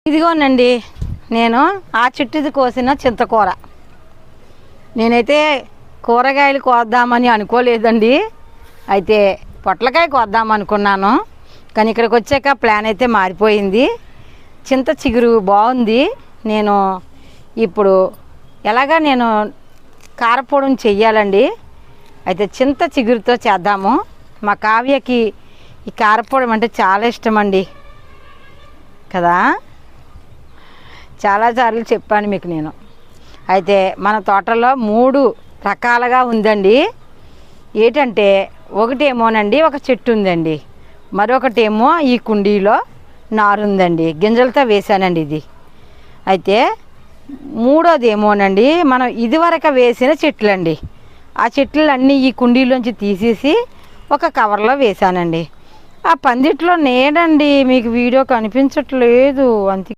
ఇదిగోనండి, నేను ఆ చెట్టుది కోసిన చింతకూర. నేనైతే కూరగాయలు కోద్దామని అనుకోలేదండి. అయితే పొట్లకాయ కోద్దాం అనుకున్నాను, కానీ ఇక్కడికి వచ్చాక ప్లాన్ అయితే మారిపోయింది. చింత చిగురు బాగుంది. నేను ఇప్పుడు నేను కారపొడిని చెయ్యాలండి. అయితే చింత చిగురుతో చేద్దాము. మా కావ్యకి ఈ కారపొడి అంటే చాలా ఇష్టం అండి కదా, చాలాసార్లు చెప్పాను మీకు నేను. అయితే మన తోటలో 3 రకాలుగా ఉందండి. ఏంటంటే ఒకటేమోనండి ఒక చెట్టు ఉందండి, మరొకటేమో ఈ కుండీలో నారుందండి, గింజలతో వేసానండి ఇది. అయితే మూడోది ఏమోనండి మనం ఇదివరకు వేసిన చెట్లండి. ఆ చెట్లన్నీ ఈ కుండీలోంచి తీసేసి ఒక కవర్లో వేసానండి. ఆ పందిట్లో నేడండి మీకు వీడియో కనిపించట్లేదు అంతే.